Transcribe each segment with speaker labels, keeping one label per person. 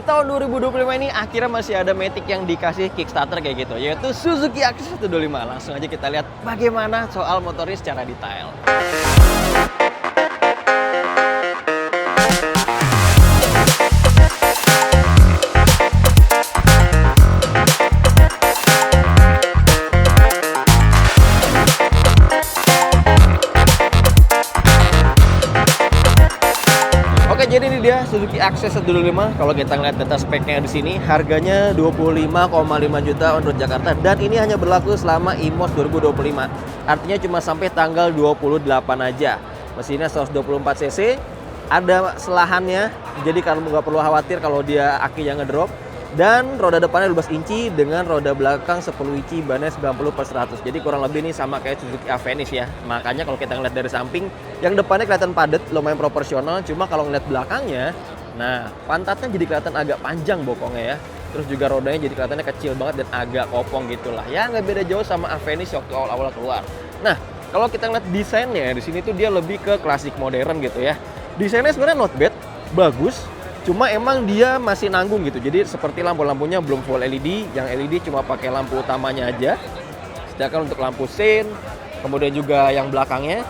Speaker 1: tahun 2025 ini akhirnya masih ada Matic yang dikasih Kickstarter kayak gitu, yaitu Suzuki Access 125. Langsung aja kita lihat bagaimana soal motornya secara detail. Jadi ini dia Suzuki Access 125. Kalau kita ngeliat data speknya di sini, harganya 25,5 juta on road Jakarta dan ini hanya berlaku selama IMOS 2025. Artinya cuma sampai tanggal 28 aja. Mesinnya 124 cc, ada selahannya. Jadi kamu nggak perlu khawatir kalau dia akinya ngedrop. Dan roda depannya 12 inci dengan roda belakang 10 inci, bannya 90/100. Jadi kurang lebih ini sama kayak Suzuki Avenis ya. Makanya kalau kita ngeliat dari samping, yang depannya kelihatan padat, lumayan proporsional. Cuma kalau ngeliat belakangnya, nah pantatnya jadi kelihatan agak panjang bokongnya ya. Terus juga rodanya jadi kelihatannya kecil banget dan agak kopong gitulah. Ya nggak beda jauh sama Avenis waktu awal-awal keluar. Nah kalau kita ngeliat desainnya di sini tuh dia lebih ke klasik modern gitu ya. Desainnya sebenarnya not bad, bagus. Cuma emang dia masih nanggung gitu. Jadi seperti lampu-lampunya belum full LED, yang LED cuma pakai lampu utamanya aja. Sedangkan untuk lampu sein, kemudian juga yang belakangnya,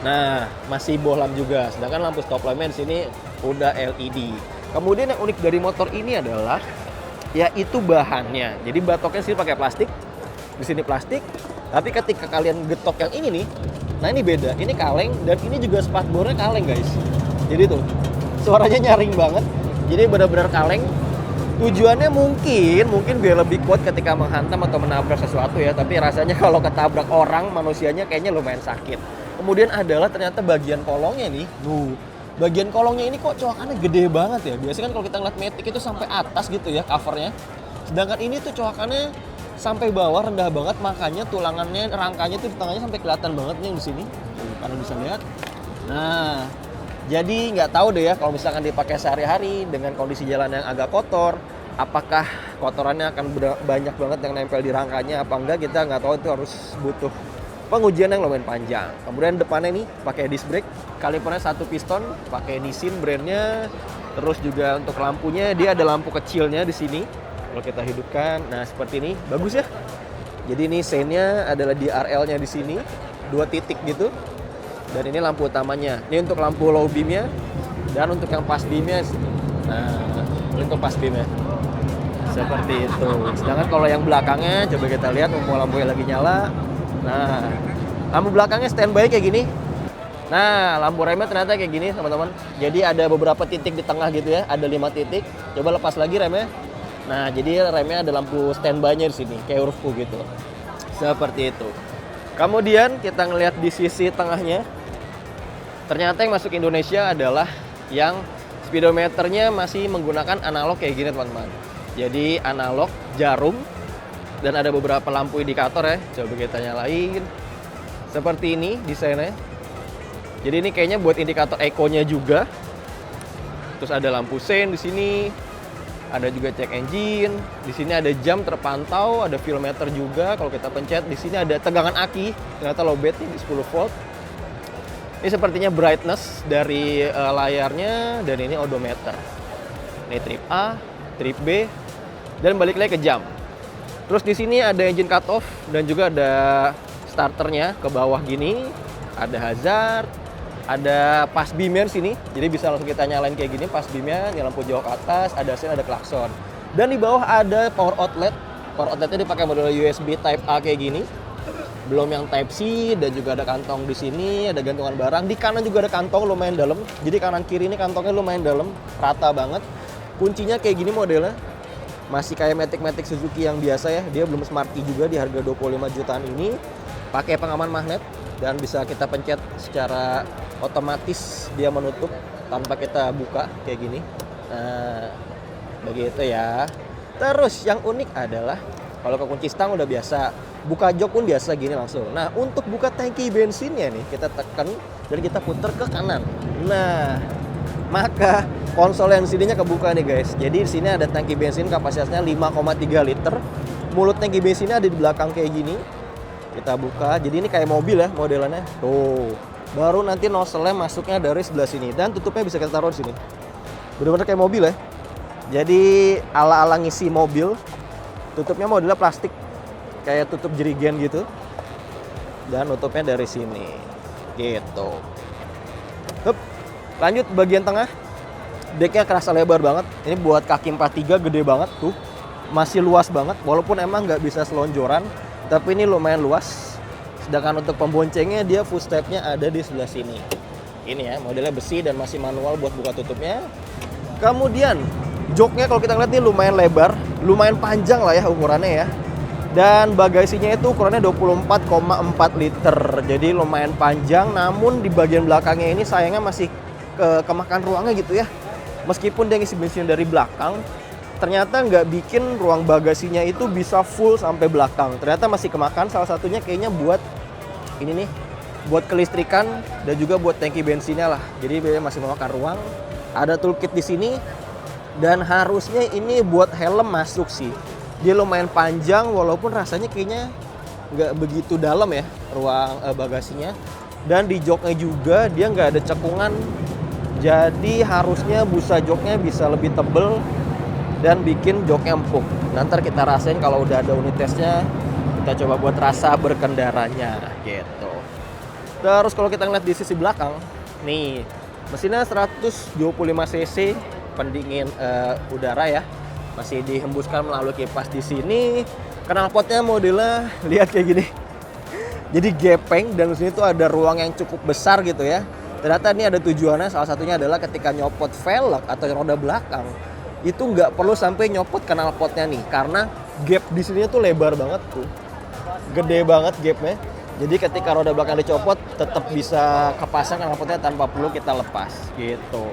Speaker 1: nah masih bohlam juga. Sedangkan lampu stop lampnya di sini udah LED. Kemudian yang unik dari motor ini adalah yaitu bahannya. Jadi batoknya sih pakai plastik. Di sini plastik. Tapi ketika kalian getok yang ini nih, nah ini beda. Ini kaleng dan ini juga spatbornya kaleng guys. Jadi tuh suaranya nyaring banget, jadi benar-benar kaleng. Tujuannya mungkin biar lebih kuat ketika menghantam atau menabrak sesuatu ya. Tapi rasanya kalau ketabrak orang, manusianya kayaknya lumayan sakit. Kemudian adalah ternyata bagian kolongnya nih. Bagian kolongnya ini kok coakannya gede banget ya. Biasanya kan kalau kita ngeliat Matic itu sampai atas gitu ya covernya. Sedangkan ini tuh coakannya sampai bawah, rendah banget. Makanya tulangannya, rangkanya tuh di tengahnya sampai kelihatan banget nih di sini. Kalian bisa lihat. Nah, jadi nggak tahu deh ya kalau misalkan dipakai sehari-hari dengan kondisi jalan yang agak kotor, apakah kotorannya akan banyak banget yang nempel di rangkanya apa enggak, kita nggak tahu. Itu harus butuh pengujian yang lumayan panjang. Kemudian depannya nih pakai disc brake, kalipernya 1 piston, pakai Nissin brandnya. Terus juga untuk lampunya dia ada lampu kecilnya di sini. Kalau kita hidupkan, nah seperti ini, bagus ya. Jadi ini seinnya adalah DRL-nya di sini, 2 titik gitu. Dan ini lampu utamanya. Ini untuk lampu low beam-nya dan untuk yang pas beam-nya. Nah, ini untuk pas beam-nya. Seperti itu. Sedangkan kalau yang belakangnya, coba kita lihat lampu-lampunya lagi nyala. Nah, lampu belakangnya standby kayak gini. Nah, lampu remnya ternyata kayak gini, teman-teman. Jadi ada beberapa titik di tengah gitu ya, ada 5 titik. Coba lepas lagi remnya. Nah, jadi remnya ada lampu standby-nya di sini, kayak huruf U gitu. Seperti itu. Kemudian kita ngelihat di sisi tengahnya. Ternyata yang masuk Indonesia adalah yang speedometernya masih menggunakan analog kayak gini, teman-teman. Jadi analog jarum dan ada beberapa lampu indikator ya. Coba kita nyalain. Seperti ini desainnya. Jadi ini kayaknya buat indikator eco-nya juga. Terus ada lampu sein di sini. Ada juga check engine. Di sini ada jam terpantau, ada fuel meter juga. Kalau kita pencet di sini ada tegangan aki. Ternyata low bed nih di 10 volt. Ini sepertinya brightness dari layarnya dan ini odometer. Ini trip A, trip B, dan balik lagi ke jam. Terus di sini ada engine cut off dan juga ada starternya ke bawah gini. Ada hazard, ada pas beam-nya di sini. Jadi bisa langsung kita nyalain kayak gini pas beam-nya, ini lampu jauh ke atas, ada sein, ada klakson. Dan di bawah ada power outlet. Power outletnya dipakai model USB Type A kayak gini. Belum yang Type C, dan juga ada kantong di sini, ada gantungan barang. Di kanan juga ada kantong lumayan dalam. Jadi kanan kiri ini kantongnya lumayan dalam, rata banget. Kuncinya kayak gini modelnya. Masih kayak Matic Suzuki yang biasa ya. Dia belum smart key juga di harga 25 jutaan ini. Pakai pengaman magnet dan bisa kita pencet secara otomatis dia menutup tanpa kita buka kayak gini. Nah, begitu ya. Terus yang unik adalah kalau ke kunci stang udah biasa, buka jok pun biasa gini langsung. Nah, untuk buka tangki bensinnya nih, kita tekan dan kita putar ke kanan. Nah, maka konsol yang sininya kebuka nih guys. Jadi di sini ada tangki bensin kapasitasnya 5,3 liter. Mulut tangki bensinnya ada di belakang kayak gini. Kita buka. Jadi ini kayak mobil ya modelannya. Tuh. Baru nanti nozzle-nya masuknya dari sebelah sini dan tutupnya bisa kita taruh di sini. Benar-benar kayak mobil ya. Jadi ala-ala ngisi mobil. Tutupnya modelnya plastik, kayak tutup jerigen gitu. Dan nutupnya dari sini, gitu. Hup. Lanjut bagian tengah. Decknya kerasa lebar banget. Ini buat kaki 43 gede banget tuh. Masih luas banget, walaupun emang nggak bisa selonjoran. Tapi ini lumayan luas. Sedangkan untuk pemboncengnya dia footstepnya ada di sebelah sini. Ini ya, modelnya besi dan masih manual buat buka tutupnya. Kemudian joknya kalau kita lihat nih lumayan lebar, lumayan panjang lah ya ukurannya ya. Dan bagasinya itu ukurannya 24,4 liter. Jadi lumayan panjang, namun di bagian belakangnya ini sayangnya masih kemakan ruangnya gitu ya. Meskipun dia ngisi bensin dari belakang, ternyata nggak bikin ruang bagasinya itu bisa full sampai belakang. Ternyata masih kemakan, salah satunya kayaknya buat ini nih, buat kelistrikan dan juga buat tangki bensinnya lah. Jadi dia masih memakan ruang. Ada toolkit di sini dan harusnya ini buat helm masuk sih. Dia lumayan panjang walaupun rasanya kayaknya nggak begitu dalam ya ruang bagasinya. Dan di joknya juga dia nggak ada cekungan. Jadi harusnya busa joknya bisa lebih tebel dan bikin joknya empuk. Nanti kita rasain kalau udah ada unit tesnya, kita coba buat rasa berkendaranya gitu. Terus kalau kita ngeliat di sisi belakang, nih mesinnya 125 cc, pendingin udara ya, masih dihembuskan melalui kipas di sini. Knalpotnya modelnya lihat kayak gini. Jadi gepeng dan di sini tuh ada ruang yang cukup besar gitu ya. Ternyata ini ada tujuannya, salah satunya adalah ketika nyopot velg atau roda belakang itu nggak perlu sampai nyopot knalpotnya nih, karena gap di sini tuh lebar banget tuh, gede banget gapnya. Jadi ketika roda belakang dicopot tetap bisa kepasang knalpotnya tanpa perlu kita lepas gitu.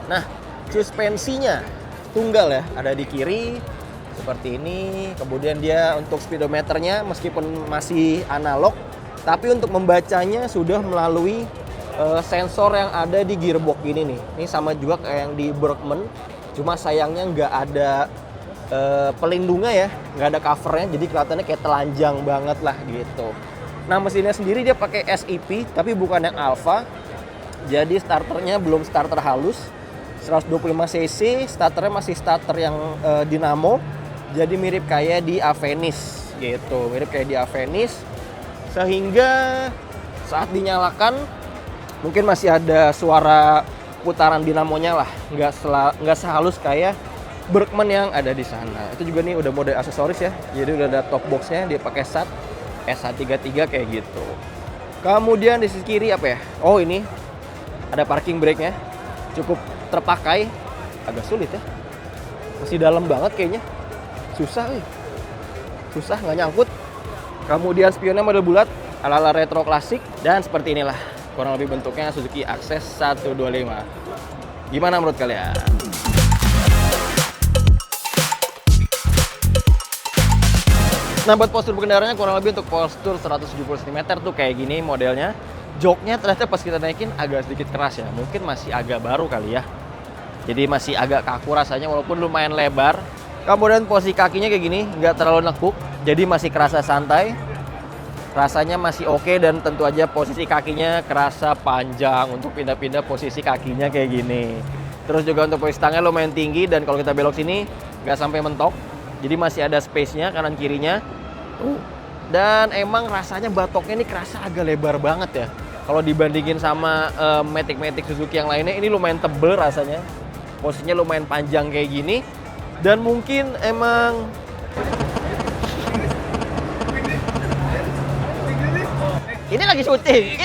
Speaker 1: Nah, suspensinya tunggal ya, ada di kiri seperti ini. Kemudian dia untuk speedometernya meskipun masih analog, tapi untuk membacanya sudah melalui sensor yang ada di gearbox ini nih. Ini sama juga kayak yang di Berkman, cuma sayangnya nggak ada pelindungnya ya, nggak ada covernya, jadi kelihatannya kayak telanjang banget lah gitu. Nah, mesinnya sendiri dia pakai SEP, tapi bukan yang Alpha. Jadi starternya belum starter halus, 125 cc, starternya masih starter yang dinamo. Jadi mirip kayak di Avenis gitu, mirip kayak di Avenis. Sehingga saat dinyalakan mungkin masih ada suara putaran dinamonya lah, nggak sehalus kayak Berkman yang ada di sana. Itu juga nih udah mode aksesoris ya, jadi udah ada top boxnya, dia pakai SAT SH33 kayak gitu. Kemudian di sisi kiri apa ya? Oh, ini ada parking brake-nya, cukup terpakai, agak sulit ya, masih dalam banget kayaknya, susah susah nggak nyangkut. Kemudian spionnya model bulat ala-ala retro klasik, dan seperti inilah kurang lebih bentuknya Suzuki Access 125. Gimana menurut kalian? Nah, buat postur berkendaranya kurang lebih untuk postur 170 cm tuh kayak gini modelnya. Joknya ternyata pas kita naikin agak sedikit keras ya, mungkin masih agak baru kali ya. Jadi masih agak kaku rasanya walaupun lumayan lebar. Kemudian posisi kakinya kayak gini, nggak terlalu nekuk, jadi masih kerasa santai. Rasanya masih oke, dan tentu aja posisi kakinya kerasa panjang untuk pindah-pindah posisi kakinya kayak gini. Terus juga untuk posisi tangannya lumayan tinggi, dan kalau kita belok sini nggak sampai mentok. Jadi masih ada space-nya kanan kirinya. Dan emang rasanya batoknya ini kerasa agak lebar banget ya. Kalau dibandingin sama Matic Suzuki yang lainnya, ini lumayan tebel rasanya. Posisinya lumayan panjang kayak gini. Dan mungkin emang ini lagi syuting.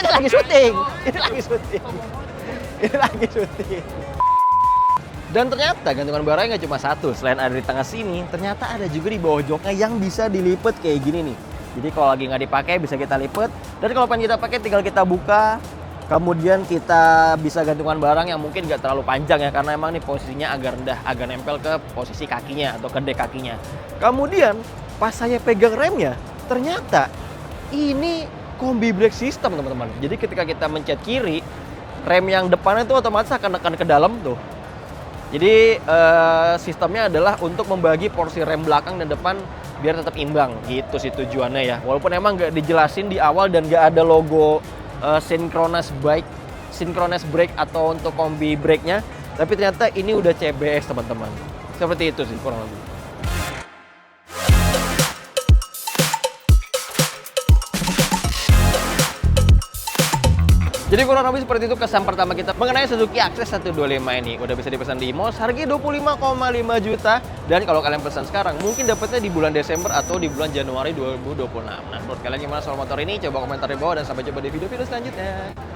Speaker 1: Dan ternyata gantungan barangnya nggak cuma satu. Selain ada di tengah sini, ternyata ada juga di bawah joknya yang bisa dilipet kayak gini nih. Jadi kalau lagi nggak dipakai bisa kita lipet. Dan kalau pengen kita pakai tinggal kita buka. Kemudian kita bisa gantungan barang yang mungkin nggak terlalu panjang ya, karena emang nih posisinya agak rendah, agak nempel ke posisi kakinya atau ke dek kakinya. Kemudian pas saya pegang remnya, ternyata ini kombi brake system teman-teman. Jadi ketika kita mencet kiri, rem yang depannya itu otomatis akan nekan ke dalam tuh. Jadi sistemnya adalah untuk membagi porsi rem belakang dan depan biar tetap imbang gitu sih tujuannya ya. Walaupun emang nggak dijelasin di awal dan nggak ada logo synchronous brake atau untuk kombi brake-nya, tapi ternyata ini udah CBS teman-teman. Seperti itu sih kurang lebih. Jadi kurang lebih seperti itu kesan pertama kita mengenai Suzuki Access 125 ini. Udah bisa dipesan di Imos, harganya 25,5 juta. Dan kalau kalian pesan sekarang, mungkin dapetnya di bulan Desember atau di bulan Januari 2026. Nah, menurut kalian gimana soal motor ini? Coba komentar di bawah dan sampai jumpa di video-video selanjutnya.